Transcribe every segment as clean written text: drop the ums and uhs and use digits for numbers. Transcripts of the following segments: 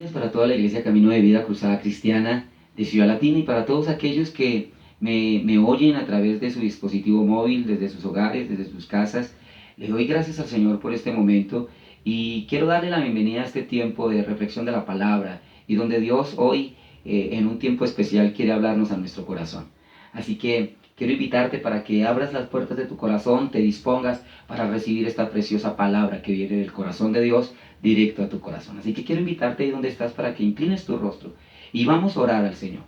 Gracias para toda la Iglesia Camino de Vida Cruzada Cristiana de Ciudad Latina y para todos aquellos que me oyen a través de su dispositivo móvil, desde sus hogares, desde sus casas. Le doy gracias al Señor por este momento y quiero darle la bienvenida a este tiempo de reflexión de la palabra y donde Dios hoy, en un tiempo especial, quiere hablarnos a nuestro corazón. Así que quiero invitarte para que abras las puertas de tu corazón, te dispongas para recibir esta preciosa palabra que viene del corazón de Dios directo a tu corazón. Así que quiero invitarte ahí donde estás para que inclines tu rostro y vamos a orar al Señor.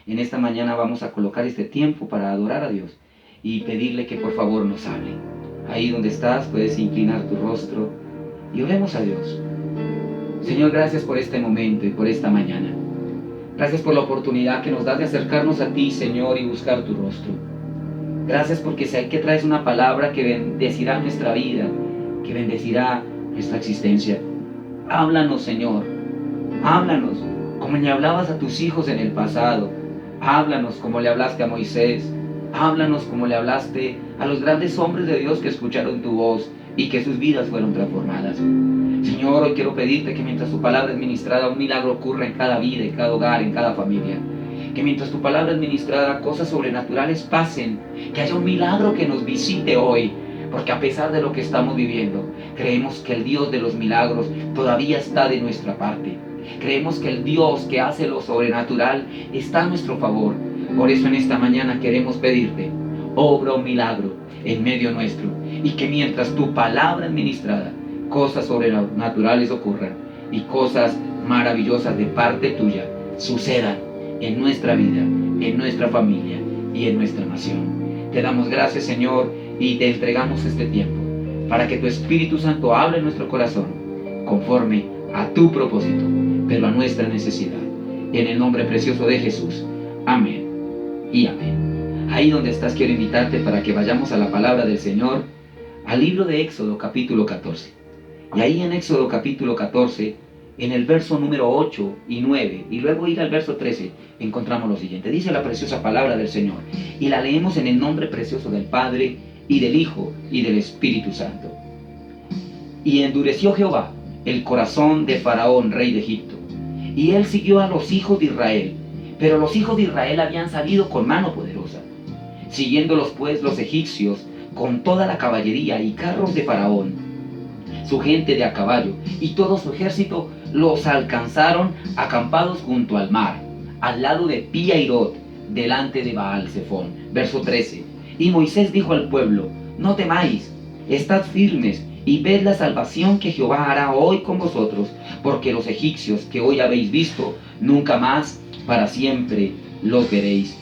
En esta mañana vamos a colocar este tiempo para adorar a Dios y pedirle que por favor nos hable. Ahí donde estás puedes inclinar tu rostro y oremos a Dios. Señor, gracias por este momento y por esta mañana. Gracias por la oportunidad que nos das de acercarnos a ti, Señor, y buscar tu rostro. Gracias porque sé que traes una palabra que bendecirá nuestra vida, que bendecirá nuestra existencia. Háblanos, Señor. Háblanos como le hablabas a tus hijos en el pasado. Háblanos como le hablaste a Moisés. Háblanos como le hablaste a los grandes hombres de Dios que escucharon tu voz y que sus vidas fueron transformadas. Señor, hoy quiero pedirte que mientras tu palabra es ministrada, un milagro ocurra en cada vida, en cada hogar, en cada familia. Que mientras tu palabra es ministrada, cosas sobrenaturales pasen. Que haya un milagro que nos visite hoy. Porque a pesar de lo que estamos viviendo, creemos que el Dios de los milagros todavía está de nuestra parte. Creemos que el Dios que hace lo sobrenatural está a nuestro favor. Por eso en esta mañana queremos pedirte, obra un milagro en medio nuestro. Y que mientras tu palabra es ministrada, cosas sobrenaturales ocurran y cosas maravillosas de parte tuya sucedan en nuestra vida, en nuestra familia y en nuestra nación. Te damos gracias, Señor, y te entregamos este tiempo para que tu Espíritu Santo hable en nuestro corazón conforme a tu propósito, pero a nuestra necesidad. En el nombre precioso de Jesús. Amén y amén. Ahí donde estás quiero invitarte para que vayamos a la palabra del Señor, al libro de Éxodo capítulo 14. Y ahí en Éxodo capítulo 14, en el verso número 8 y 9, y luego ir al verso 13, encontramos lo siguiente. Dice la preciosa palabra del Señor, y la leemos en el nombre precioso del Padre, y del Hijo, y del Espíritu Santo. Y endureció Jehová el corazón de Faraón, rey de Egipto, y él siguió a los hijos de Israel, pero los hijos de Israel habían salido con mano poderosa. Siguiéndolos pues los egipcios, con toda la caballería y carros de Faraón, su gente de a caballo y todo su ejército, los alcanzaron acampados junto al mar, al lado de Pi-Hahirot, delante de Baal-Zephón. Verso 13. Y Moisés dijo al pueblo: no temáis, estad firmes y ved la salvación que Jehová hará hoy con vosotros, porque los egipcios que hoy habéis visto, nunca más para siempre los veréis.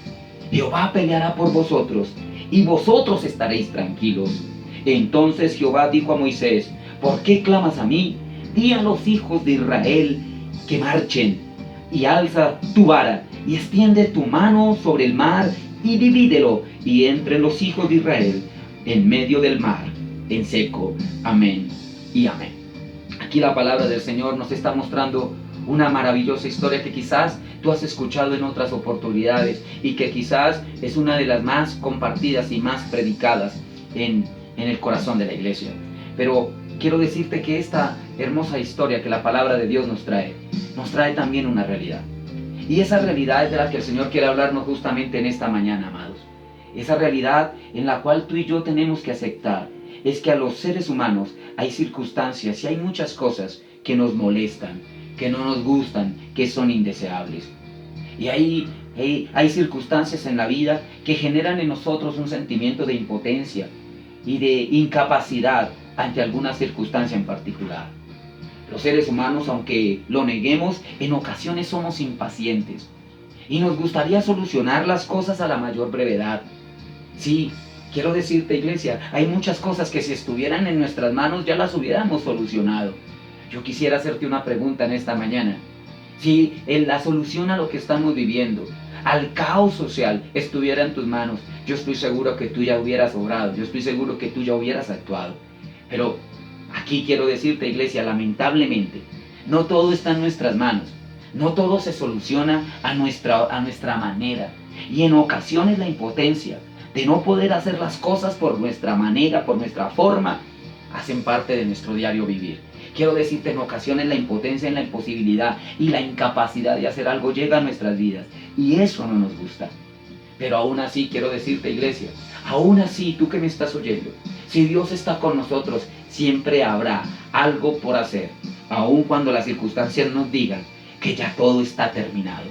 Jehová peleará por vosotros, y vosotros estaréis tranquilos. Entonces Jehová dijo a Moisés: ¿por qué clamas a mí? Di a los hijos de Israel que marchen, y alza tu vara, y extiende tu mano sobre el mar, y divídelo, y entre los hijos de Israel, en medio del mar, en seco. Amén y amén. Aquí la palabra del Señor nos está mostrando una maravillosa historia que quizás tú has escuchado en otras oportunidades y que quizás es una de las más compartidas y más predicadas en el corazón de la iglesia. Pero quiero decirte que esta hermosa historia que la palabra de Dios nos trae también una realidad. Y esa realidad es de la que el Señor quiere hablarnos justamente en esta mañana, amados. Esa realidad en la cual tú y yo tenemos que aceptar es que a los seres humanos hay circunstancias y hay muchas cosas que nos molestan, que no nos gustan, que son indeseables. Y hay circunstancias en la vida que generan en nosotros un sentimiento de impotencia y de incapacidad ante alguna circunstancia en particular. Los seres humanos, aunque lo neguemos, en ocasiones somos impacientes y nos gustaría solucionar las cosas a la mayor brevedad. Sí, quiero decirte, iglesia, hay muchas cosas que si estuvieran en nuestras manos ya las hubiéramos solucionado. Yo quisiera hacerte una pregunta en esta mañana. Si la solución a lo que estamos viviendo, al caos social, estuviera en tus manos, yo estoy seguro que tú ya hubieras obrado, yo estoy seguro que tú ya hubieras actuado. Pero aquí quiero decirte, iglesia, lamentablemente, no todo está en nuestras manos. No todo se soluciona a nuestra manera. Y en ocasiones la impotencia de no poder hacer las cosas por nuestra manera, por nuestra forma, hacen parte de nuestro diario vivir. Quiero decirte, en ocasiones la impotencia, la imposibilidad y la incapacidad de hacer algo llega a nuestras vidas. Y eso no nos gusta. Pero aún así quiero decirte, iglesia, aún así, tú que me estás oyendo, si Dios está con nosotros, siempre habrá algo por hacer, aun cuando las circunstancias nos digan que ya todo está terminado.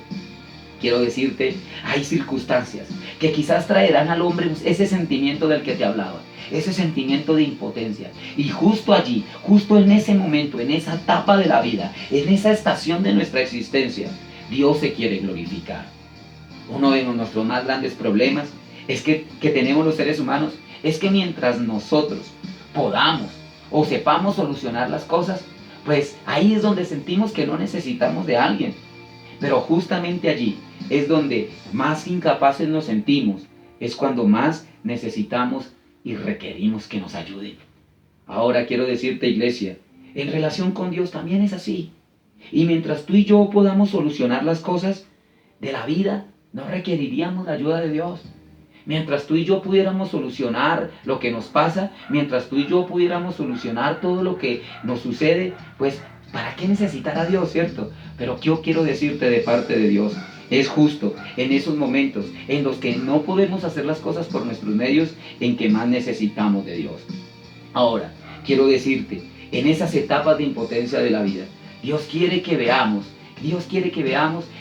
Quiero decirte, hay circunstancias que quizás traerán al hombre ese sentimiento del que te hablaba, ese sentimiento de impotencia. Y justo allí, justo en ese momento, en esa etapa de la vida, en esa estación de nuestra existencia, Dios se quiere glorificar. Uno de nuestros más grandes problemas es que tenemos los seres humanos, es que mientras nosotros podamos o sepamos solucionar las cosas, pues ahí es donde sentimos que no necesitamos de alguien. Pero justamente allí es donde más incapaces nos sentimos, es cuando más necesitamos y requerimos que nos ayuden. Ahora quiero decirte, iglesia, en relación con Dios también es así. Y mientras tú y yo podamos solucionar las cosas de la vida, no requeriríamos la ayuda de Dios. Mientras tú y yo pudiéramos solucionar lo que nos pasa, mientras tú y yo pudiéramos solucionar todo lo que nos sucede, pues ¿para qué necesitar a Dios, cierto? Pero yo quiero decirte de parte de Dios, es justo en esos momentos en los que no podemos hacer las cosas por nuestros medios, en que más necesitamos de Dios. Ahora, quiero decirte, en esas etapas de impotencia de la vida, Dios quiere que veamos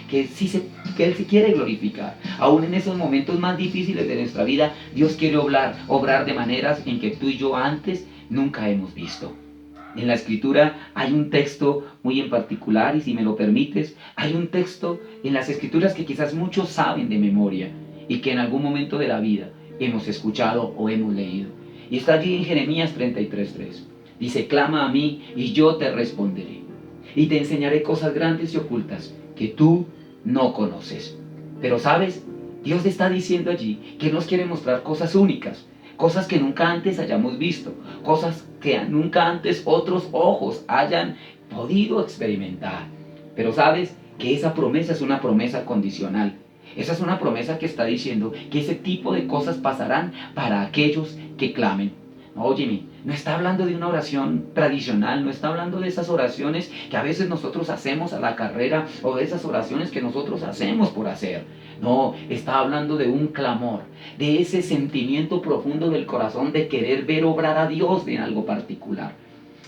que Él se quiere glorificar. Aún en esos momentos más difíciles de nuestra vida, Dios quiere obrar de maneras en que tú y yo antes nunca hemos visto. En la Escritura hay un texto muy en particular, y si me lo permites, hay un texto en las Escrituras que quizás muchos saben de memoria y que en algún momento de la vida hemos escuchado o hemos leído. Y está allí en Jeremías 33:3. Dice: clama a mí y yo te responderé, y te enseñaré cosas grandes y ocultas que tú no conoces. Pero ¿sabes? Dios está diciendo allí que nos quiere mostrar cosas únicas, cosas que nunca antes hayamos visto, cosas que nunca antes otros ojos hayan podido experimentar. Pero ¿sabes? Que esa promesa es una promesa condicional. Esa es una promesa que está diciendo que ese tipo de cosas pasarán para aquellos que clamen. Óyeme, no está hablando de una oración tradicional, no está hablando de esas oraciones que a veces nosotros hacemos a la carrera, o de esas oraciones que nosotros hacemos por hacer. No, está hablando de un clamor, de ese sentimiento profundo del corazón de querer ver obrar a Dios en algo particular.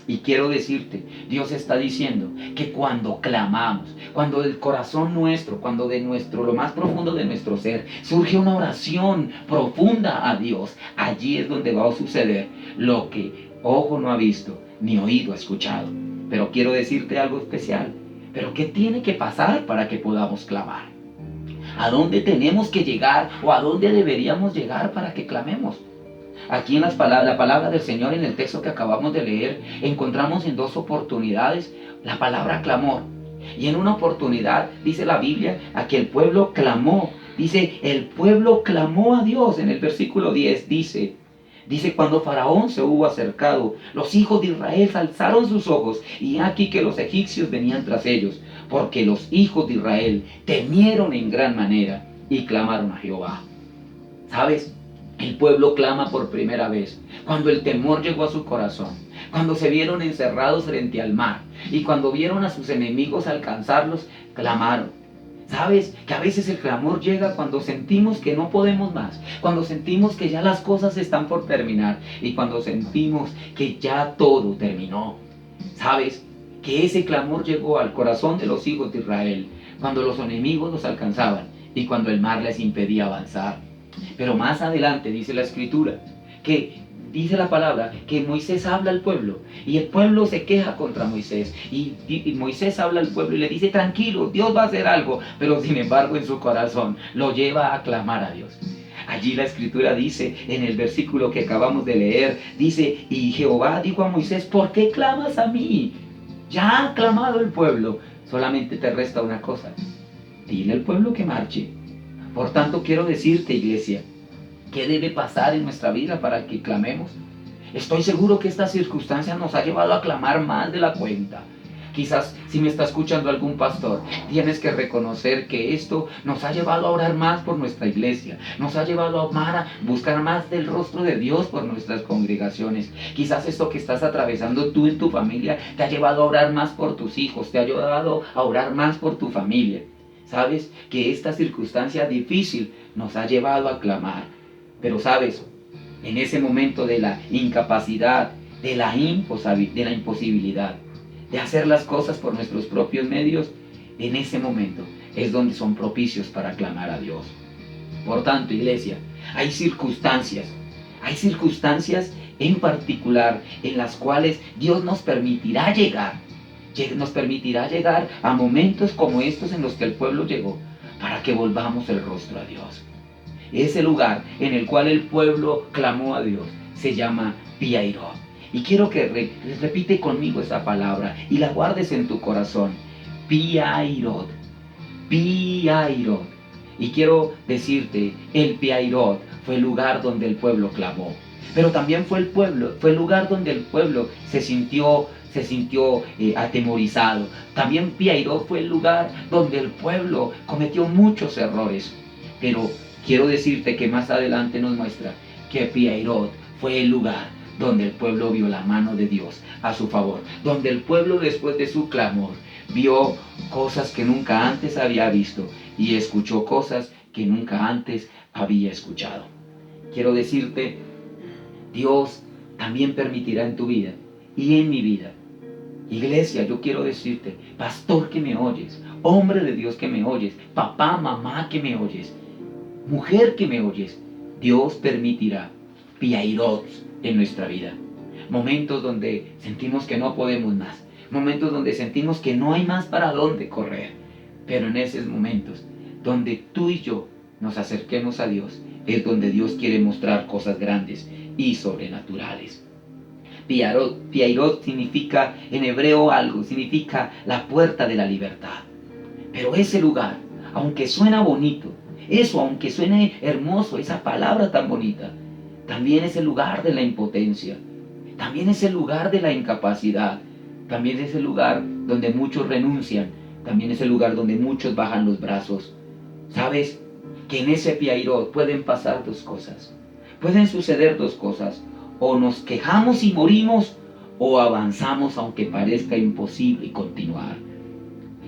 Y quiero decirte, Dios está diciendo que cuando clamamos, cuando del corazón nuestro, cuando de lo más profundo de nuestro ser, surge una oración profunda a Dios, allí es donde va a suceder lo que ojo no ha visto, ni oído ha escuchado. Pero quiero decirte algo especial. ¿Pero qué tiene que pasar para que podamos clamar? ¿A dónde tenemos que llegar o a dónde deberíamos llegar para que clamemos? Aquí en la palabra del Señor, en el texto que acabamos de leer, encontramos en dos oportunidades la palabra clamor. Y en una oportunidad dice la Biblia a que el pueblo clamó. Dice, el pueblo clamó a Dios. En el versículo 10 dice, cuando Faraón se hubo acercado, los hijos de Israel alzaron sus ojos, y aquí que los egipcios venían tras ellos, porque los hijos de Israel temieron en gran manera y clamaron a Jehová. ¿Sabes? El pueblo clama por primera vez cuando el temor llegó a su corazón, cuando se vieron encerrados frente al mar y cuando vieron a sus enemigos alcanzarlos, clamaron. ¿Sabes? Que a veces el clamor llega cuando sentimos que no podemos más, cuando sentimos que ya las cosas están por terminar y cuando sentimos que ya todo terminó. ¿Sabes? Que ese clamor llegó al corazón de los hijos de Israel cuando los enemigos los alcanzaban y cuando el mar les impedía avanzar. Pero más adelante dice la Escritura, que dice la palabra, que Moisés habla al pueblo y el pueblo se queja contra Moisés y Moisés habla al pueblo y le dice: tranquilo, Dios va a hacer algo, pero sin embargo en su corazón lo lleva a clamar a Dios. Allí la Escritura dice, en el versículo que acabamos de leer, dice: y Jehová dijo a Moisés: ¿por qué clamas a mí? Ya ha clamado el pueblo, solamente te resta una cosa: dile al pueblo que marche. Por tanto, quiero decirte, iglesia, ¿qué debe pasar en nuestra vida para que clamemos? Estoy seguro que esta circunstancia nos ha llevado a clamar más de la cuenta. Quizás si me está escuchando algún pastor, tienes que reconocer que esto nos ha llevado a orar más por nuestra iglesia, nos ha llevado a amar, a buscar más del rostro de Dios por nuestras congregaciones. Quizás esto que estás atravesando tú en tu familia te ha llevado a orar más por tus hijos, te ha llevado a orar más por tu familia. Sabes que esta circunstancia difícil nos ha llevado a clamar, pero sabes, en ese momento de la incapacidad, de la imposibilidad, de hacer las cosas por nuestros propios medios, en ese momento es donde son propicios para clamar a Dios. Por tanto, iglesia, hay circunstancias en particular en las cuales Dios nos permitirá llegar a momentos como estos en los que el pueblo llegó, para que volvamos el rostro a Dios. Ese lugar en el cual el pueblo clamó a Dios se llama Pi-Hahirot. Y quiero que repite conmigo esa palabra y la guardes en tu corazón. Pi-Hahirot. Pi-Hahirot. Y quiero decirte, el Pi-Hahirot fue el lugar donde el pueblo clamó. Pero también fue el lugar donde el pueblo se sintió atemorizado. También Pi-Hahirot fue el lugar donde el pueblo cometió muchos errores. Pero quiero decirte que más adelante nos muestra que Pi-Hahirot fue el lugar donde el pueblo vio la mano de Dios a su favor, donde el pueblo después de su clamor vio cosas que nunca antes había visto y escuchó cosas que nunca antes había escuchado. Quiero decirte, Dios también permitirá en tu vida y en mi vida. Iglesia, yo quiero decirte, pastor que me oyes, hombre de Dios que me oyes, papá, mamá que me oyes, mujer que me oyes, Dios permitirá Pi-Hahirot en nuestra vida. Momentos donde sentimos que no podemos más, momentos donde sentimos que no hay más para dónde correr. Pero en esos momentos donde tú y yo nos acerquemos a Dios, es donde Dios quiere mostrar cosas grandes y sobrenaturales. Pi-Hahirot significa en hebreo algo, significa la puerta de la libertad. Pero ese lugar, aunque suena bonito, aunque suene hermoso, esa palabra tan bonita, también es el lugar de la impotencia, también es el lugar de la incapacidad, también es el lugar donde muchos renuncian, también es el lugar donde muchos bajan los brazos. ¿Sabes? Que en ese Pi-Hahirot pueden pasar dos cosas, pueden suceder dos cosas, o nos quejamos y morimos, o avanzamos aunque parezca imposible continuar.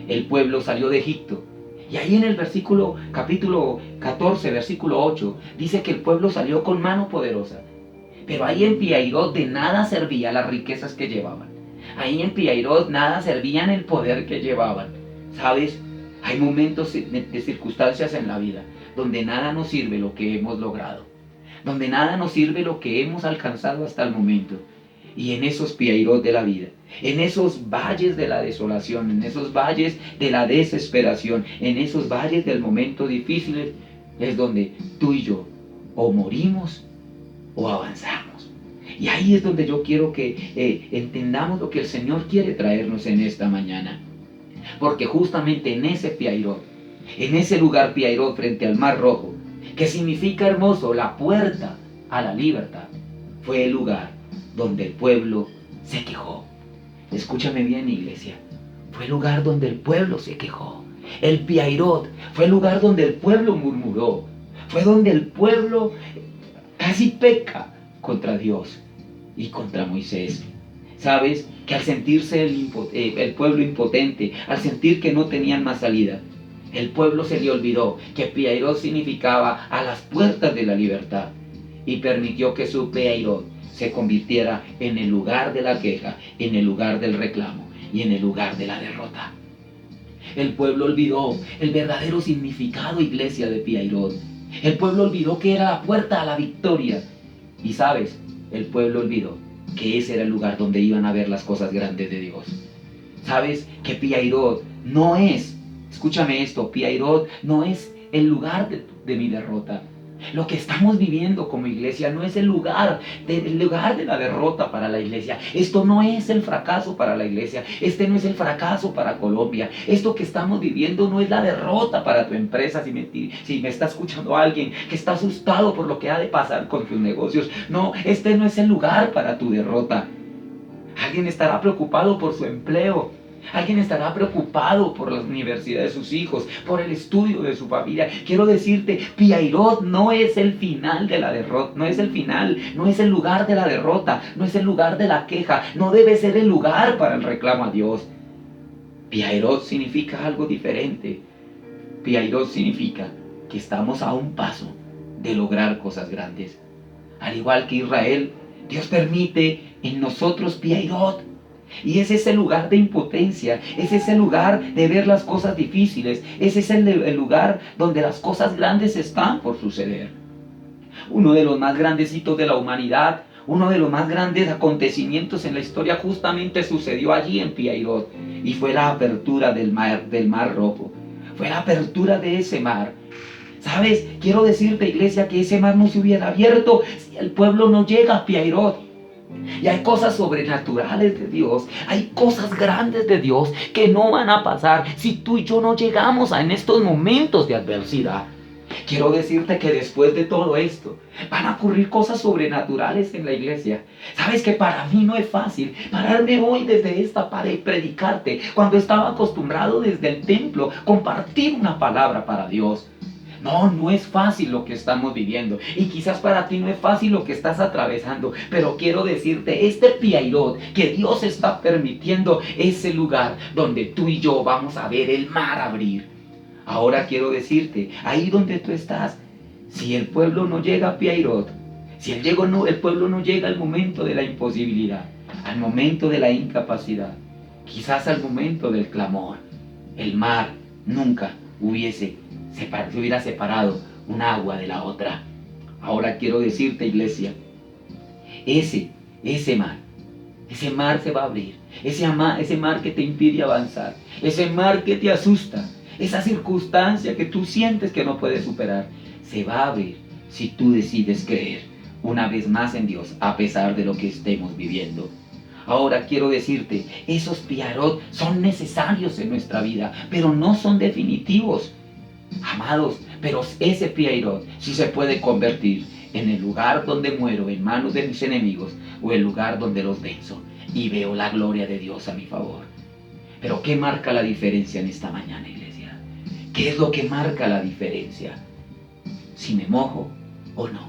El pueblo salió de Egipto, y ahí en el capítulo 14, versículo 8, dice que el pueblo salió con mano poderosa. Pero ahí en Pi-Hahirot de nada servía las riquezas que llevaban. Ahí en Pi-Hahirot nada servían el poder que llevaban. ¿Sabes? Hay momentos de circunstancias en la vida donde nada nos sirve lo que hemos logrado, donde nada nos sirve lo que hemos alcanzado hasta el momento. Y en esos Pi-Hahirot de la vida, en esos valles de la desolación, en esos valles de la desesperación, en esos valles del momento difícil, es donde tú y yo o morimos o avanzamos. Y ahí es donde yo quiero que entendamos lo que el Señor quiere traernos en esta mañana. Porque justamente en ese Pi-Hahirot, en ese lugar Pi-Hahirot frente al Mar Rojo, que significa hermoso, la puerta a la libertad, fue el lugar donde el pueblo se quejó. Escúchame bien, iglesia, fue el lugar donde el pueblo se quejó. El Pi-Hahirot fue el lugar donde el pueblo murmuró, fue donde el pueblo casi peca contra Dios y contra Moisés. ¿Sabes? Que al sentirse el pueblo impotente, al sentir que no tenían más salida, el pueblo se le olvidó que Pi-Hahirot significaba a las puertas de la libertad y permitió que su Pi-Hahirot se convirtiera en el lugar de la queja, en el lugar del reclamo y en el lugar de la derrota. El pueblo olvidó el verdadero significado, iglesia, de Pi-Hahirot. El pueblo olvidó que era la puerta a la victoria. Y sabes, el pueblo olvidó que ese era el lugar donde iban a ver las cosas grandes de Dios. Sabes que Pi-Hahirot no es, escúchame esto, Pi-Hahirot no es el lugar de mi derrota. Lo que estamos viviendo como iglesia no es el lugar de la derrota para la iglesia. Esto no es el fracaso para la iglesia. Este no es el fracaso para Colombia. Esto que estamos viviendo no es la derrota para tu empresa. Si me está escuchando alguien que está asustado por lo que ha de pasar con tus negocios. No, este no es el lugar para tu derrota. Alguien estará preocupado por su empleo. Alguien estará preocupado por la universidad de sus hijos, por el estudio de su familia. Quiero decirte, Piairot no es el final de la derrota, no es el final, no es el lugar de la derrota, no es el lugar de la queja, no debe ser el lugar para el reclamo a Dios. Piairot significa algo diferente. Piairot significa que estamos a un paso de lograr cosas grandes. Al igual que Israel, Dios permite en nosotros Piairot. Y es ese lugar de impotencia, es ese lugar de ver las cosas difíciles, es ese el lugar donde las cosas grandes están por suceder. Uno de los más grandes hitos de la humanidad, uno de los más grandes acontecimientos en la historia justamente sucedió allí en Piairot, y fue la apertura del mar Rojo. Fue la apertura de ese mar. ¿Sabes? Quiero decirte, iglesia, que ese mar no se hubiera abierto si el pueblo no llega a Piairot. Y hay cosas sobrenaturales de Dios, hay cosas grandes de Dios que no van a pasar si tú y yo no llegamos en estos momentos de adversidad. Quiero decirte que después de todo esto van a ocurrir cosas sobrenaturales en la iglesia. Sabes que para mí no es fácil pararme hoy desde esta pared y predicarte cuando estaba acostumbrado desde el templo compartir una palabra para Dios. No es fácil lo que estamos viviendo. Y quizás para ti no es fácil lo que estás atravesando. Pero quiero decirte, este Piairot que Dios está permitiendo, ese lugar donde tú y yo vamos a ver el mar abrir. Ahora quiero decirte, ahí donde tú estás, si el pueblo no llega a Piairot, si el pueblo no llega al momento de la imposibilidad, al momento de la incapacidad, quizás al momento del clamor, el mar nunca se hubiera separado un agua de la otra. Ahora quiero decirte, iglesia, ese mar se va a abrir, ese mar que te impide avanzar, ese mar que te asusta, esa circunstancia que tú sientes que no puedes superar, se va a abrir si tú decides creer una vez más en Dios a pesar de lo que estemos viviendo. Ahora quiero decirte, esos Piairot son necesarios en nuestra vida, pero no son definitivos. Amados, pero ese Piairot sí se puede convertir en el lugar donde muero en manos de mis enemigos o el lugar donde los venzo y veo la gloria de Dios a mi favor. Pero ¿qué marca la diferencia en esta mañana, iglesia? ¿Qué es lo que marca la diferencia? Si me mojo o no.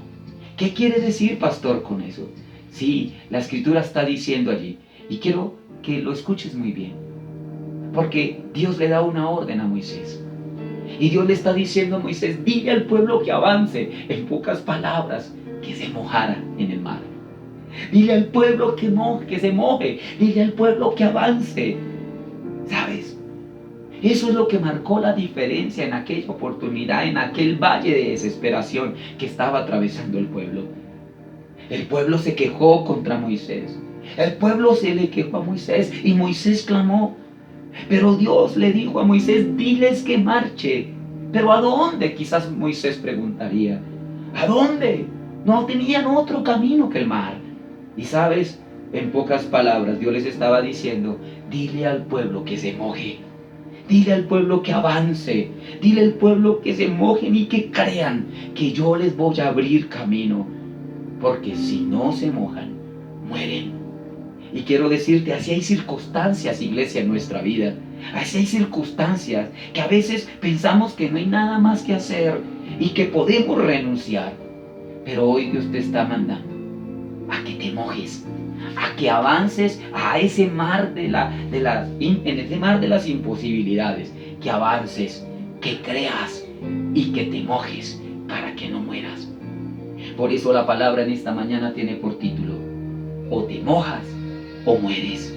¿Qué quiere decir, pastor, con eso? Sí, la escritura está diciendo allí, y quiero que lo escuches muy bien, porque Dios le da una orden a Moisés. Y Dios le está diciendo a Moisés, dile al pueblo que avance, en pocas palabras, que se mojara en el mar. Dile al pueblo que se moje, dile al pueblo que avance. ¿Sabes? Eso es lo que marcó la diferencia en aquella oportunidad, en aquel valle de desesperación que estaba atravesando el pueblo. El pueblo se quejó contra Moisés. El pueblo se le quejó a Moisés y Moisés clamó. Pero Dios le dijo a Moisés, diles que marche. ¿Pero a dónde? Quizás Moisés preguntaría. ¿A dónde? No tenían otro camino que el mar. Y sabes, en pocas palabras, Dios les estaba diciendo, dile al pueblo que se moje. Dile al pueblo que avance. Dile al pueblo que se mojen y que crean que yo les voy a abrir camino. Porque si no se mojan, mueren. Y quiero decirte, así hay circunstancias, iglesia, en nuestra vida. Así hay circunstancias que a veces pensamos que no hay nada más que hacer y que podemos renunciar. Pero hoy Dios te está mandando a que te mojes, a que avances a ese mar en ese mar de las imposibilidades, que avances, que creas y que te mojes para que no mueras. Por eso la palabra en esta mañana tiene por título, o te mojas o mueres.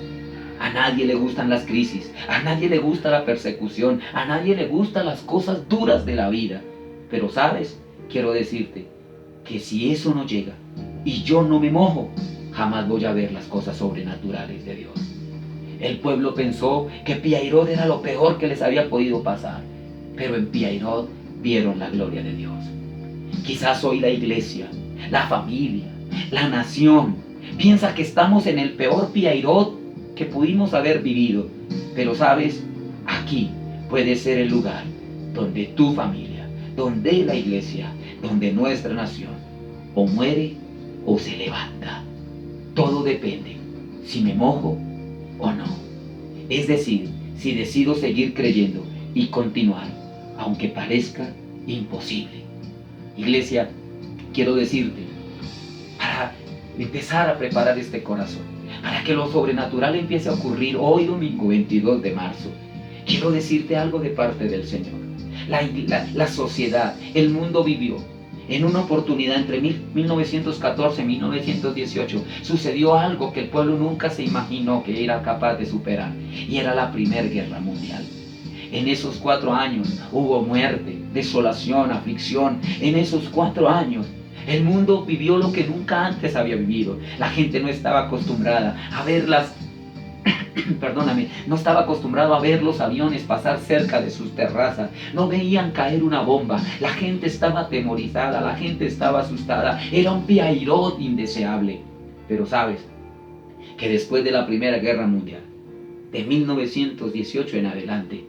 A nadie le gustan las crisis, a nadie le gusta la persecución, a nadie le gustan las cosas duras de la vida. Pero sabes, quiero decirte que si eso no llega y yo no me mojo, jamás voy a ver las cosas sobrenaturales de Dios. El pueblo pensó que Piairot era lo peor que les había podido pasar, pero en Piairot vieron la gloria de Dios. Quizás hoy la iglesia, la familia, la nación piensa que estamos en el peor Piairot que pudimos haber vivido. Pero sabes, aquí puede ser el lugar donde tu familia, donde la iglesia, donde nuestra nación, o muere o se levanta. Todo depende si me mojo o no. Es decir, si decido seguir creyendo y continuar, aunque parezca imposible. Iglesia, quiero decirte, para empezar a preparar este corazón, para que lo sobrenatural empiece a ocurrir hoy domingo 22 de marzo, quiero decirte algo de parte del Señor. La sociedad, el mundo vivió en una oportunidad entre 1914 y 1918. Sucedió algo que el pueblo nunca se imaginó que era capaz de superar, y era la Primera Guerra Mundial. En esos 4 años hubo muerte, desolación, aflicción. En esos 4 años el mundo vivió lo que nunca antes había vivido. La gente no estaba acostumbrada a ver no estaba acostumbrado a ver los aviones pasar cerca de sus terrazas. No veían caer una bomba. La gente estaba atemorizada, la gente estaba asustada. Era un piairot indeseable. Pero sabes que después de la Primera Guerra Mundial, de 1918 en adelante,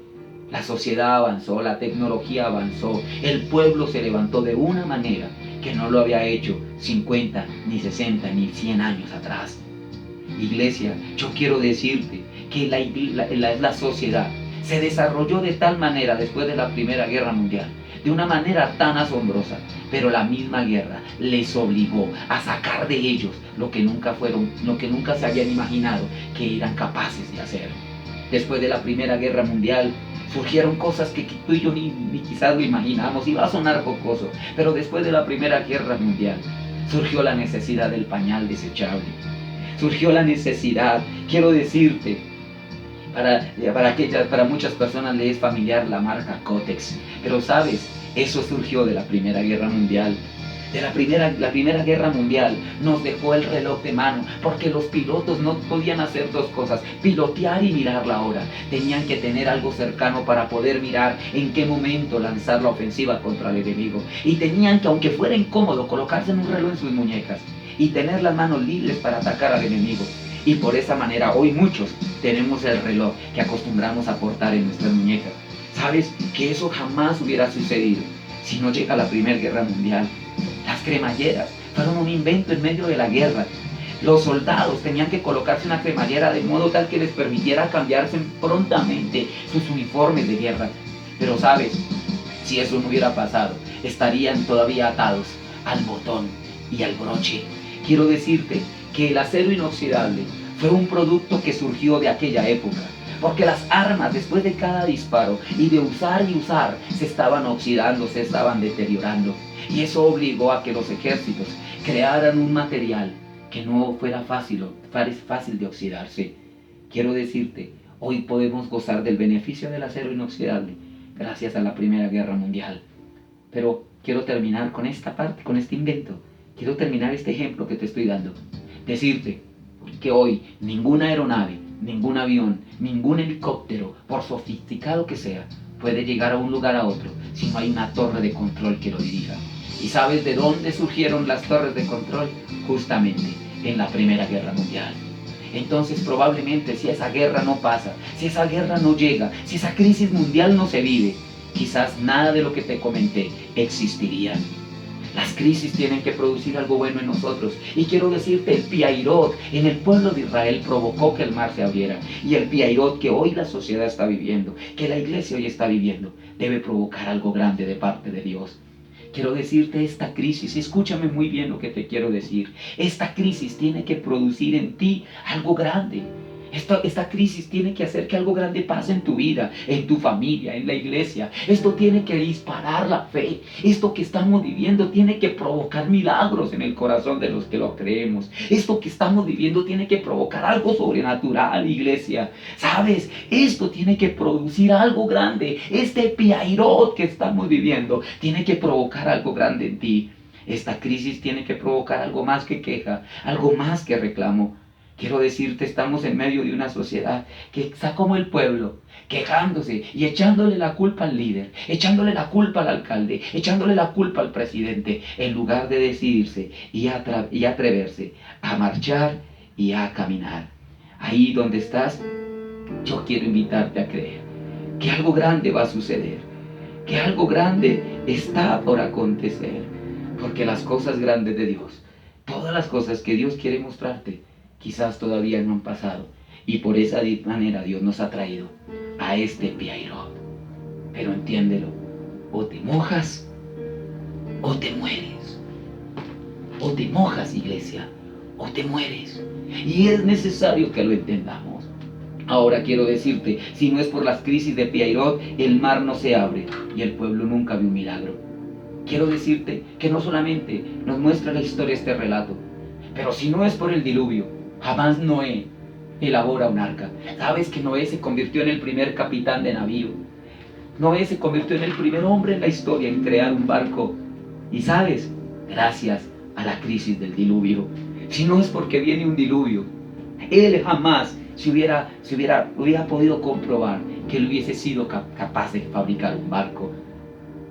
la sociedad avanzó, la tecnología avanzó, el pueblo se levantó de una manera que no lo había hecho 50, ni 60, ni 100 años atrás. Iglesia, yo quiero decirte que la sociedad se desarrolló de tal manera después de la Primera Guerra Mundial, de una manera tan asombrosa, pero la misma guerra les obligó a sacar de ellos lo que nunca se habían imaginado que eran capaces de hacer. Después de la Primera Guerra Mundial surgieron cosas que tú y yo ni quizás lo imaginamos, y va a sonar jocoso, pero después de la Primera Guerra Mundial surgió la necesidad del pañal desechable. Surgió la necesidad, quiero decirte, para muchas personas les es familiar la marca Kotex, pero sabes, eso surgió de la Primera Guerra Mundial. La primera Guerra Mundial nos dejó el reloj de mano, porque los pilotos no podían hacer 2 cosas: pilotear y mirar la hora. Tenían que tener algo cercano para poder mirar en qué momento lanzar la ofensiva contra el enemigo. Y tenían que, aunque fuera incómodo, colocarse en un reloj en sus muñecas y tener las manos libres para atacar al enemigo. Y por esa manera hoy muchos tenemos el reloj que acostumbramos a portar en nuestras muñecas. ¿Sabes que eso jamás hubiera sucedido si no llega la Primera Guerra Mundial? Las cremalleras fueron un invento en medio de la guerra. Los soldados tenían que colocarse una cremallera de modo tal que les permitiera cambiarse prontamente sus uniformes de guerra. Pero sabes, si eso no hubiera pasado, estarían todavía atados al botón y al broche. Quiero decirte que el acero inoxidable fue un producto que surgió de aquella época, porque las armas, después de cada disparo y de usar y usar, se estaban oxidando, se estaban deteriorando. Y eso obligó a que los ejércitos crearan un material que no fuera fácil de oxidarse. Quiero decirte, hoy podemos gozar del beneficio del acero inoxidable gracias a la Primera Guerra Mundial. Pero quiero terminar con esta parte, con este invento. Quiero terminar este ejemplo que te estoy dando. Decirte que hoy ninguna aeronave, ningún avión, ningún helicóptero, por sofisticado que sea, puede llegar a un lugar a otro si no hay una torre de control que lo dirija. ¿Y sabes de dónde surgieron las torres de control? Justamente en la Primera Guerra Mundial. Entonces probablemente si esa guerra no pasa, si esa guerra no llega, si esa crisis mundial no se vive, quizás nada de lo que te comenté existiría. Las crisis tienen que producir algo bueno en nosotros. Y quiero decirte, el piairot en el pueblo de Israel provocó que el mar se abriera. Y el piairot que hoy la sociedad está viviendo, que la iglesia hoy está viviendo, debe provocar algo grande de parte de Dios. Quiero decirte, esta crisis, escúchame muy bien lo que te quiero decir. Esta crisis tiene que producir en ti algo grande. Esta crisis tiene que hacer que algo grande pase en tu vida, en tu familia, en la iglesia. Esto tiene que disparar la fe. Esto que estamos viviendo tiene que provocar milagros en el corazón de los que lo creemos. Esto que estamos viviendo tiene que provocar algo sobrenatural, iglesia. ¿Sabes? Esto tiene que producir algo grande. Este piairot que estamos viviendo tiene que provocar algo grande en ti. Esta crisis tiene que provocar algo más que queja, algo más que reclamo. Quiero decirte, estamos en medio de una sociedad que está como el pueblo, quejándose y echándole la culpa al líder, echándole la culpa al alcalde, echándole la culpa al presidente, en lugar de decidirse y atreverse a marchar y a caminar. Ahí donde estás, yo quiero invitarte a creer que algo grande va a suceder, que algo grande está por acontecer, porque las cosas grandes de Dios, todas las cosas que Dios quiere mostrarte, quizás todavía no han pasado. Y por esa manera Dios nos ha traído a este Piairot. Pero entiéndelo, o te mojas o te mueres. O te mojas, iglesia, o te mueres. Y es necesario que lo entendamos. Ahora quiero decirte, si no es por las crisis de Piairot, el mar no se abre y el pueblo nunca vio un milagro. Quiero decirte que no solamente nos muestra la historia este relato, pero si no es por el diluvio, jamás Noé elabora un arca. ¿Sabes que Noé se convirtió en el primer capitán de navío? Noé se convirtió en el primer hombre en la historia en crear un barco. Y sabes, gracias a la crisis del diluvio. Si no es porque viene un diluvio, él jamás hubiera podido comprobar que él hubiese sido capaz de fabricar un barco.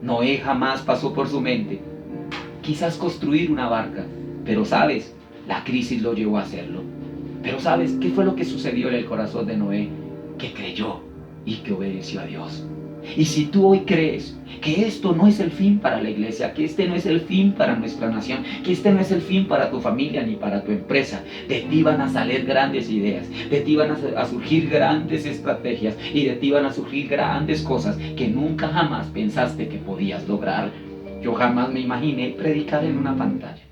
Noé jamás pasó por su mente quizás construir una barca, pero sabes, la crisis lo llevó a hacerlo. Pero sabes, ¿qué fue lo que sucedió en el corazón de Noé? Que creyó y que obedeció a Dios. Y si tú hoy crees que esto no es el fin para la iglesia, que este no es el fin para nuestra nación, que este no es el fin para tu familia ni para tu empresa, de ti van a salir grandes ideas, de ti van a surgir grandes estrategias y de ti van a surgir grandes cosas que nunca jamás pensaste que podías lograr. Yo jamás me imaginé predicar en una pantalla.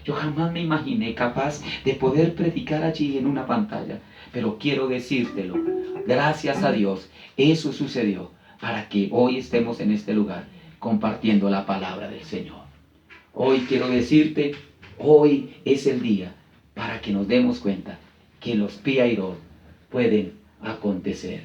Yo jamás me imaginé capaz de poder predicar allí en una pantalla. Pero quiero decírtelo, gracias a Dios, eso sucedió para que hoy estemos en este lugar compartiendo la palabra del Señor. Hoy quiero decirte, hoy es el día para que nos demos cuenta que los Piairot pueden acontecer.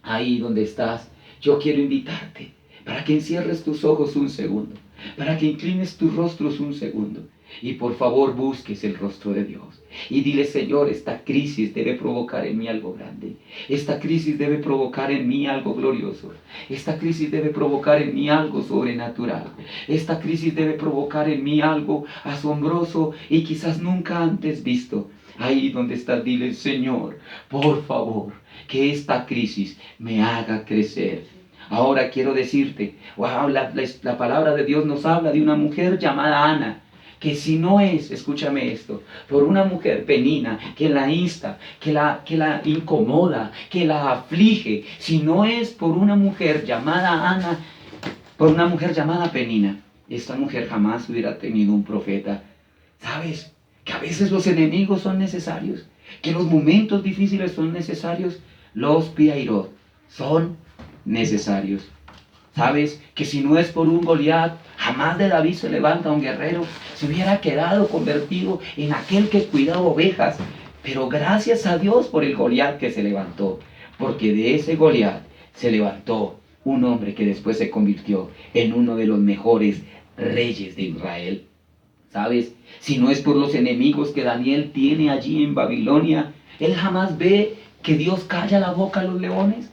Ahí donde estás, yo quiero invitarte para que encierres tus ojos un segundo, para que inclines tus rostros un segundo y por favor busques el rostro de Dios y dile: Señor, esta crisis debe provocar en mí algo grande, esta crisis debe provocar en mí algo glorioso, esta crisis debe provocar en mí algo sobrenatural, esta crisis debe provocar en mí algo asombroso y quizás nunca antes visto. Ahí donde estás, dile: Señor, por favor, que esta crisis me haga crecer. Ahora quiero decirte, wow, la palabra de Dios nos habla de una mujer llamada Ana, que si no es, escúchame esto, por una mujer Penina que la insta, que la incomoda, que la aflige, si no es por una mujer llamada Ana, por una mujer llamada Penina, esta mujer jamás hubiera tenido un profeta. ¿Sabes? Que a veces los enemigos son necesarios, que los momentos difíciles son necesarios, los Piairot son necesarios. ¿Sabes? Que si no es por un Goliat, jamás de David se levanta un guerrero, se hubiera quedado convertido en aquel que cuidaba ovejas. Pero gracias a Dios por el Goliat que se levantó, porque de ese Goliat se levantó un hombre que después se convirtió en uno de los mejores reyes de Israel. ¿Sabes? Si no es por los enemigos que Daniel tiene allí en Babilonia, él jamás ve que Dios calla la boca a los leones.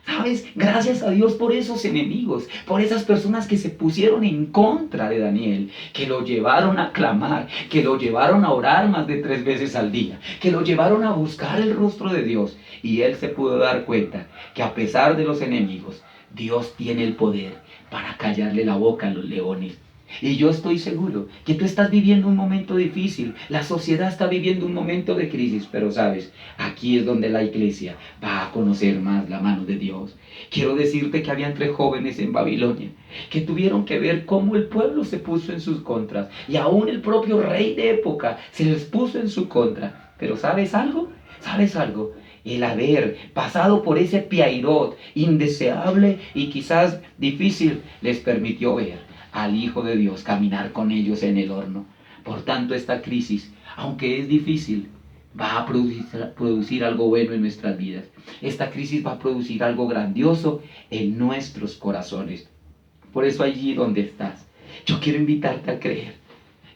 ¿Sabes? Gracias a Dios por esos enemigos, por esas personas que se pusieron en contra de Daniel, que lo llevaron a clamar, que lo llevaron a orar más de 3 veces al día, que lo llevaron a buscar el rostro de Dios. Y él se pudo dar cuenta que a pesar de los enemigos, Dios tiene el poder para callarle la boca a los leones. Y yo estoy seguro que tú estás viviendo un momento difícil, la sociedad está viviendo un momento de crisis, pero sabes, aquí es donde la iglesia va a conocer más la mano de Dios. Quiero decirte que habían 3 jóvenes en Babilonia que tuvieron que ver cómo el pueblo se puso en sus contras y aún el propio rey de época se les puso en su contra. Pero ¿sabes algo? ¿Sabes algo? El haber pasado por ese Piairot indeseable y quizás difícil les permitió ver al Hijo de Dios caminar con ellos en el horno. Por tanto, esta crisis, aunque es difícil, va a producir algo bueno en nuestras vidas. Esta crisis va a producir algo grandioso en nuestros corazones. Por eso allí donde estás, yo quiero invitarte a creer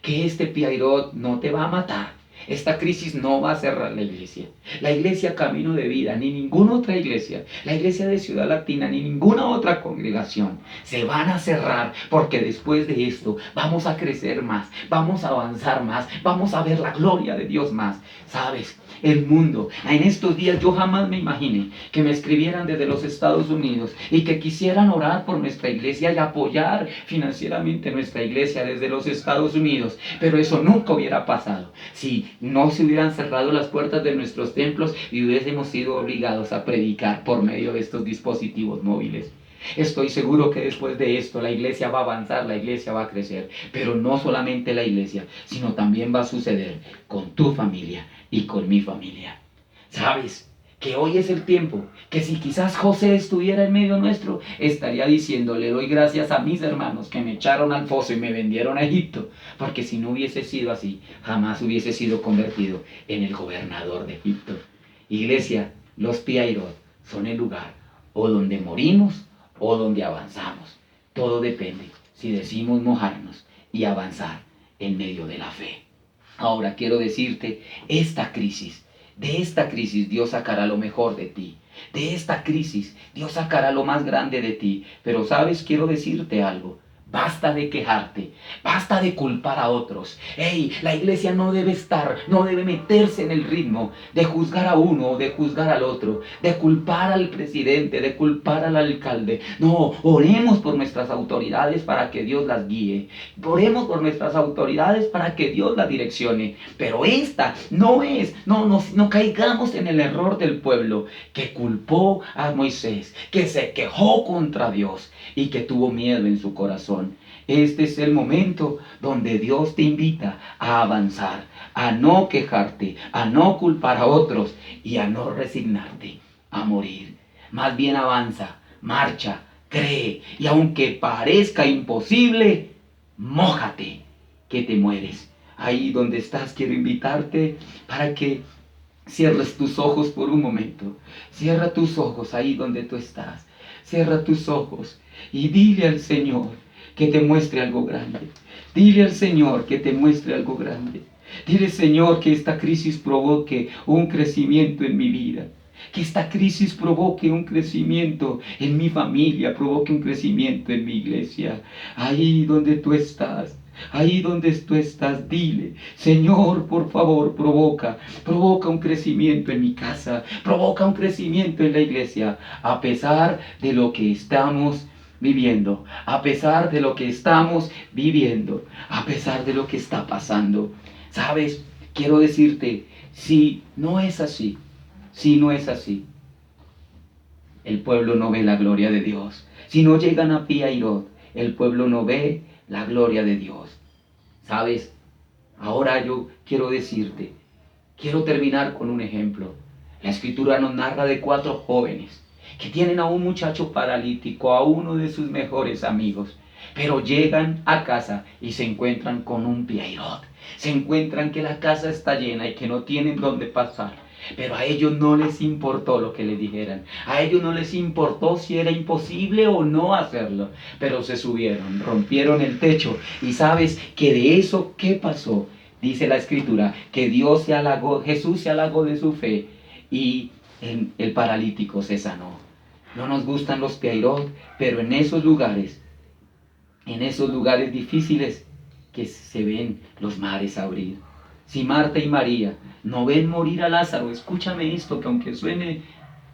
que este Piairot no te va a matar. Esta crisis no va a cerrar la iglesia Camino de Vida, ni ninguna otra iglesia, la iglesia de Ciudad Latina, ni ninguna otra congregación se van a cerrar, porque después de esto vamos a crecer más, vamos a avanzar más, vamos a ver la gloria de Dios más. ¿Sabes? El mundo, en estos días yo jamás me imaginé que me escribieran desde los Estados Unidos y que quisieran orar por nuestra iglesia y apoyar financieramente nuestra iglesia desde los Estados Unidos, pero eso nunca hubiera pasado si no se hubieran cerrado las puertas de nuestros templos y hubiésemos sido obligados a predicar por medio de estos dispositivos móviles. Estoy seguro que después de esto la iglesia va a avanzar, la iglesia va a crecer, pero no solamente la iglesia, sino también va a suceder con tu familia y con mi familia. ¿Sabes? Que hoy es el tiempo, que si quizás José estuviera en medio nuestro, estaría diciendo, le doy gracias a mis hermanos que me echaron al foso y me vendieron a Egipto, porque si no hubiese sido así, jamás hubiese sido convertido en el gobernador de Egipto. Iglesia, los Piairot son el lugar o donde morimos o donde avanzamos. Todo depende si decimos mojarnos y avanzar en medio de la fe. Ahora quiero decirte, de esta crisis Dios sacará lo mejor de ti. De esta crisis Dios sacará lo más grande de ti. Pero sabes, quiero decirte algo. Basta de quejarte, basta de culpar a otros. Hey, la iglesia no debe meterse en el ritmo de juzgar a uno o de juzgar al otro, de culpar al presidente, de culpar al alcalde. No, oremos por nuestras autoridades para que Dios las guíe. Oremos por nuestras autoridades para que Dios las direccione. Pero esta no caigamos en el error del pueblo que culpó a Moisés, que se quejó contra Dios y que tuvo miedo en su corazón. Este es el momento donde Dios te invita a avanzar, a no quejarte, a no culpar a otros y a no resignarte a morir. Más bien avanza, marcha, cree y aunque parezca imposible, mójate que te mueres. Ahí donde estás quiero invitarte para que cierres tus ojos por un momento. Cierra tus ojos ahí donde tú estás. Cierra tus ojos y dile al Señor que te muestre algo grande. Dile al Señor que te muestre algo grande. Dile, Señor, que esta crisis provoque un crecimiento en mi vida. Que esta crisis provoque un crecimiento en mi familia, provoque un crecimiento en mi iglesia. Ahí donde tú estás. Ahí donde tú estás, dile, Señor, por favor, provoca un crecimiento en mi casa, provoca un crecimiento en la iglesia, a pesar de lo que estamos viviendo, a pesar de lo que estamos viviendo, a pesar de lo que está pasando. ¿Sabes? Quiero decirte, si no es así, el pueblo no ve la gloria de Dios. Si no llegan a Piairot, el pueblo no ve la gloria de Dios. ¿Sabes? Ahora yo quiero decirte, quiero terminar con un ejemplo. La escritura nos narra de 4 jóvenes que tienen a un muchacho paralítico, a uno de sus mejores amigos, pero llegan a casa y se encuentran con un Piairot. Se encuentran que la casa está llena y que no tienen dónde pasar. Pero a ellos no les importó lo que les dijeran. A ellos no les importó si era imposible o no hacerlo. Pero se subieron, rompieron el techo. Y sabes que de eso, ¿qué pasó? Dice la escritura que Jesús se halagó de su fe y el paralítico se sanó. No nos gustan los Piairot, pero en esos lugares difíciles que se ven los mares abrir. Si Marta y María no ven morir a Lázaro, escúchame esto que aunque suene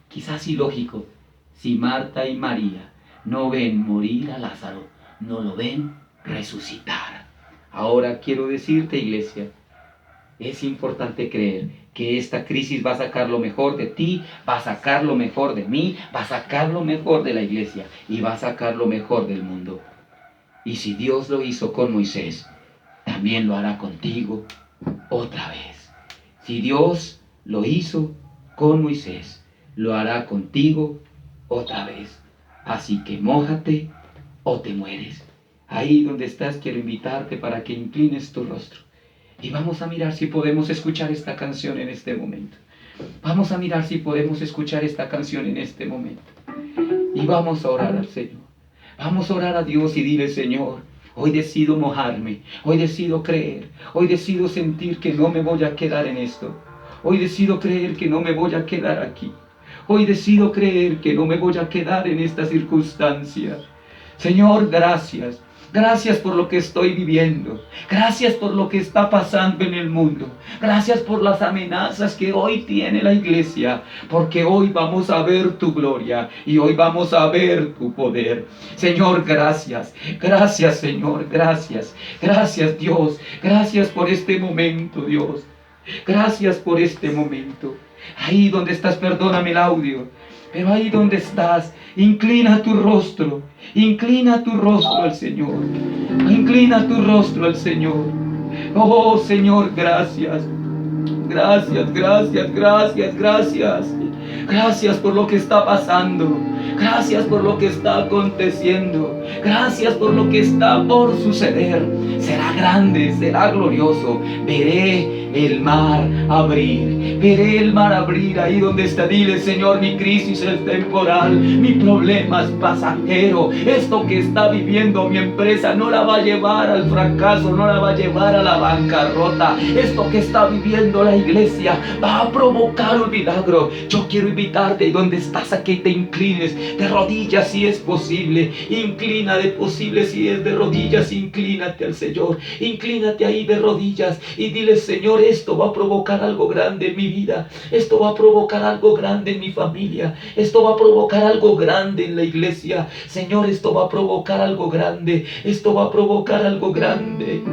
quizás ilógico, si Marta y María no ven morir a Lázaro, no lo ven resucitar. Ahora quiero decirte, iglesia, es importante creer que esta crisis va a sacar lo mejor de ti, va a sacar lo mejor de mí, va a sacar lo mejor de la iglesia y va a sacar lo mejor del mundo. Y si Dios lo hizo con Moisés, también lo hará contigo otra vez. Si Dios lo hizo con Moisés, lo hará contigo otra vez. Así que mójate o te mueres. Ahí donde estás quiero invitarte para que inclines tu rostro. Y vamos a mirar si podemos escuchar esta canción en este momento. Vamos a mirar si podemos escuchar esta canción en este momento. Y vamos a orar al Señor. Vamos a orar a Dios y dile, Señor, hoy decido mojarme, hoy decido creer, hoy decido sentir que no me voy a quedar en esto. Hoy decido creer que no me voy a quedar aquí. Hoy decido creer que no me voy a quedar en esta circunstancia. Señor, gracias. Gracias por lo que estoy viviendo. Gracias por lo que está pasando en el mundo. Gracias por las amenazas que hoy tiene la iglesia. Porque hoy vamos a ver tu gloria y hoy vamos a ver tu poder. Señor, gracias. Gracias, Señor. Gracias. Gracias, Dios. Gracias por este momento, Dios. Gracias por este momento. Ahí donde estás, perdóname el audio, pero ahí donde estás, inclina tu rostro al Señor. Inclina tu rostro al Señor. Oh Señor, gracias. Gracias, gracias, gracias, gracias. Gracias por lo que está pasando. Gracias por lo que está aconteciendo. Gracias por lo que está por suceder. Será grande, será glorioso. Veré el mar abrir. Veré el mar abrir ahí donde está. Dile, Señor, mi crisis es temporal. Mi problema es pasajero. Esto que está viviendo mi empresa no la va a llevar al fracaso, no la va a llevar a la bancarrota. Esto que está viviendo la iglesia va a provocar un milagro. Yo quiero invitarte y donde estás, a que te inclines de rodillas si es posible. Inclina de posible si es de rodillas, inclínate al Señor. Inclínate ahí de rodillas y dile, Señor, esto va a provocar algo grande en mi vida. Esto va a provocar algo grande en mi familia. Esto va a provocar algo grande en la iglesia. Señor, esto va a provocar algo grande. Esto va a provocar algo grande.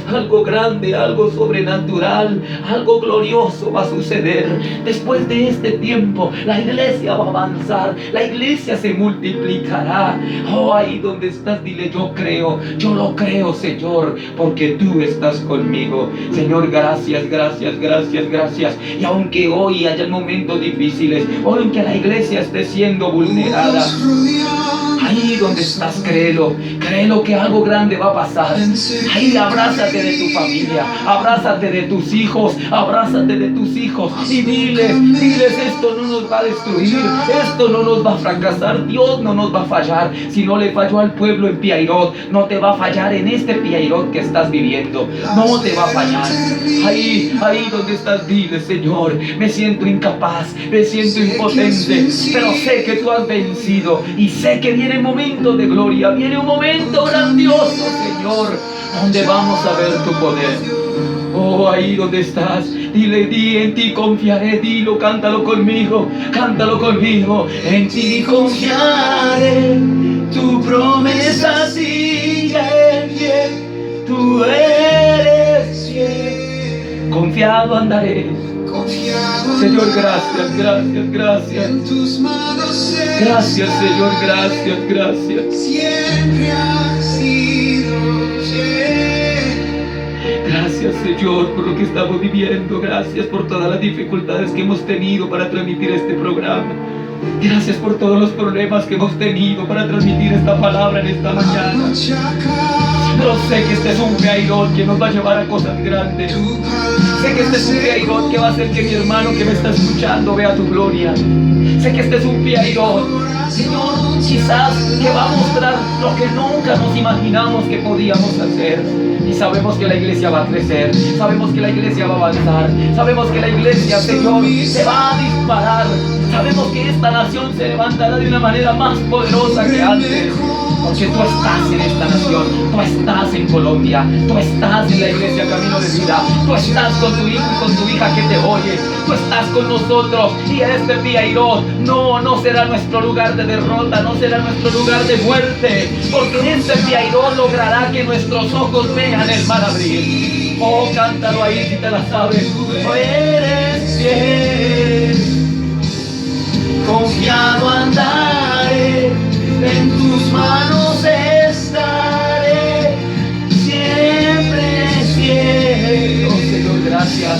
Algo grande, algo sobrenatural, algo glorioso va a suceder. Después de este tiempo, la iglesia va a avanzar, la iglesia se multiplicará. Oh, ahí donde estás, dile, yo creo, yo lo creo, Señor, porque tú estás conmigo. Señor, gracias, gracias, gracias, gracias. Y aunque hoy haya momentos difíciles, aunque la iglesia esté siendo vulnerada, ahí donde estás, créelo que algo grande va a pasar. Ahí abrázate de tu familia, abrázate de tus hijos, y diles, esto no nos va a destruir, esto no nos va a fracasar, Dios no nos va a fallar. Si no le falló al pueblo en Piairot, no te va a fallar en este Piairot que estás viviendo, no te va a fallar. Ahí donde estás, dile, Señor, me siento incapaz, me siento impotente, pero sé que tú has vencido y sé que viene un momento de gloria, viene un momento grandioso, Señor, donde vamos a ver tu poder. Oh, ahí donde estás, dile, en ti confiaré, dilo, cántalo conmigo, en ti confiaré, tu promesa sigue fiel, tú eres fiel, confiado andaré. Señor, gracias, gracias, gracias. Gracias, Señor, gracias. Siempre has sido fiel. Gracias, Señor, por lo que estamos viviendo. Gracias por todas las dificultades que hemos tenido para transmitir este programa. Gracias por todos los problemas que hemos tenido para transmitir esta palabra en esta mañana. Pero sé que este es un Piairot que nos va a llevar a cosas grandes. Sé que este es un Piairot que va a hacer que mi hermano que me está escuchando vea tu gloria. Sé que este es un Piairot, Señor, quizás que va a mostrar lo que nunca nos imaginamos que podíamos hacer. Y sabemos que la iglesia va a crecer, sabemos que la iglesia va a avanzar, sabemos que la iglesia, Señor, se va a disparar. Sabemos que esta nación se levantará de una manera más poderosa que antes. Porque tú estás en esta nación, tú estás en Colombia, tú estás en la iglesia Camino de Vida, tú estás con tu hijo y con tu hija que te oye, tú estás con nosotros. Y este Piairot no será nuestro lugar de derrota, no será nuestro lugar de muerte, porque este Piairot logrará que nuestros ojos vean el mar abrir. Oh, cántalo ahí si te la sabes. Oh, eres fiel, confiado andaré, en tus manos estaré, siempre fiel. Oh, Señor, gracias.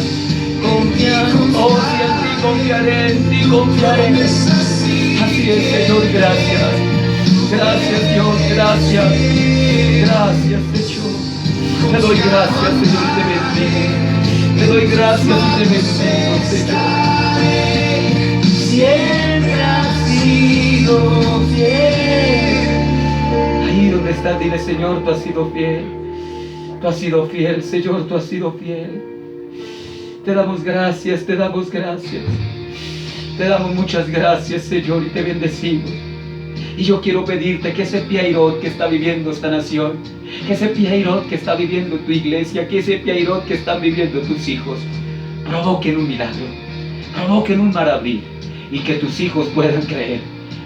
Confiado, oh, si en ti confiaré. Así es, Señor, gracias. Gracias, Dios, gracias. Gracias, Señor. Te doy gracias, Señor, y te bendigo. Te doy gracias y te bendigo, Señor. Siempre has sido fiel. Ahí donde estás, dile, Señor, tú has sido fiel. Tú has sido fiel, Señor, tú has sido fiel. Te damos gracias, te damos gracias. Te damos muchas gracias, Señor, y te bendecimos. Y yo quiero pedirte que ese Piairot que está viviendo esta nación, que ese Piairot que está viviendo tu iglesia, que ese Piairot que están viviendo tus hijos, provoquen un milagro, provoquen un mar abrir, y que tus hijos puedan creer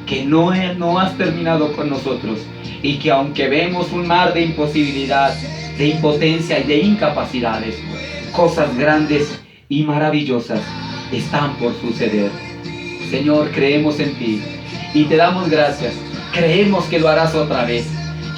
que no has terminado con nosotros, y que aunque vemos un mar de imposibilidad, de impotencia y de incapacidades, cosas grandes y maravillosas están por suceder. Señor, creemos en ti y te damos gracias. Creemos que lo harás otra vez.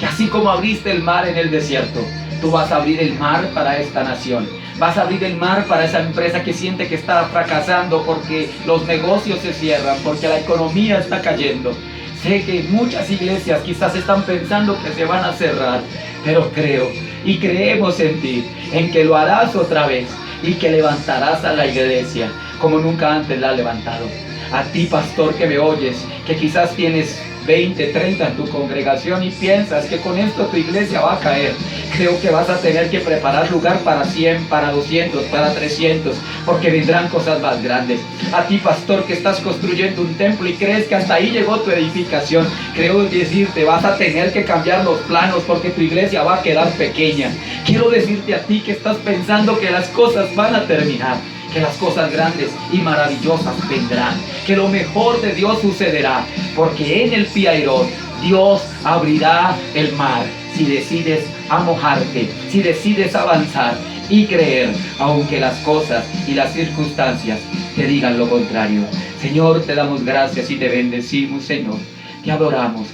Que así como abriste el mar en el desierto, tú vas a abrir el mar para esta nación. Vas a abrir el mar para esa empresa que siente que está fracasando porque los negocios se cierran, porque la economía está cayendo. Sé que muchas iglesias quizás están pensando que se van a cerrar, pero creo y creemos en ti, en que lo harás otra vez y que levantarás a la iglesia como nunca antes la has levantado. A ti, pastor, que me oyes, que quizás tienes 20, 30 en tu congregación y piensas que con esto tu iglesia va a caer. Creo que vas a tener que preparar lugar para 100, para 200, para 300, porque vendrán cosas más grandes. A ti, pastor, que estás construyendo un templo y crees que hasta ahí llegó tu edificación, creo decirte, vas a tener que cambiar los planos porque tu iglesia va a quedar pequeña. Quiero decirte a ti que estás pensando que las cosas van a terminar, que las cosas grandes y maravillosas vendrán, que lo mejor de Dios sucederá, porque en el Piairot Dios abrirá el mar si decides mojarte, si decides avanzar y creer, aunque las cosas y las circunstancias te digan lo contrario. Señor, te damos gracias y te bendecimos, Señor, te adoramos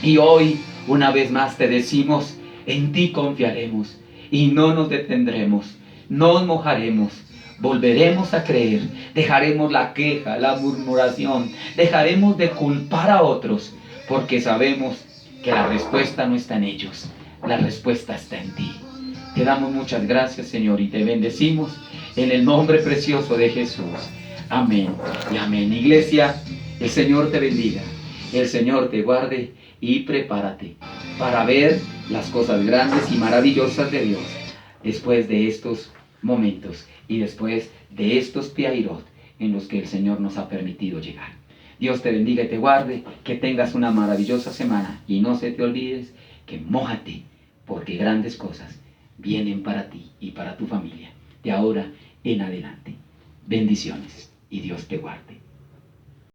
y hoy una vez más te decimos, en ti confiaremos y no nos detendremos, no nos mojaremos. Volveremos a creer, dejaremos la queja, la murmuración, dejaremos de culpar a otros, porque sabemos que la respuesta no está en ellos, la respuesta está en ti. Te damos muchas gracias, Señor, y te bendecimos en el nombre precioso de Jesús. Amén y amén. Iglesia, el Señor te bendiga, el Señor te guarde y prepárate para ver las cosas grandes y maravillosas de Dios después de estos momentos y después de estos Piairot en los que el Señor nos ha permitido llegar. Dios te bendiga y te guarde, que tengas una maravillosa semana y no se te olvides que mójate, porque grandes cosas vienen para ti y para tu familia de ahora en adelante. Bendiciones y Dios te guarde.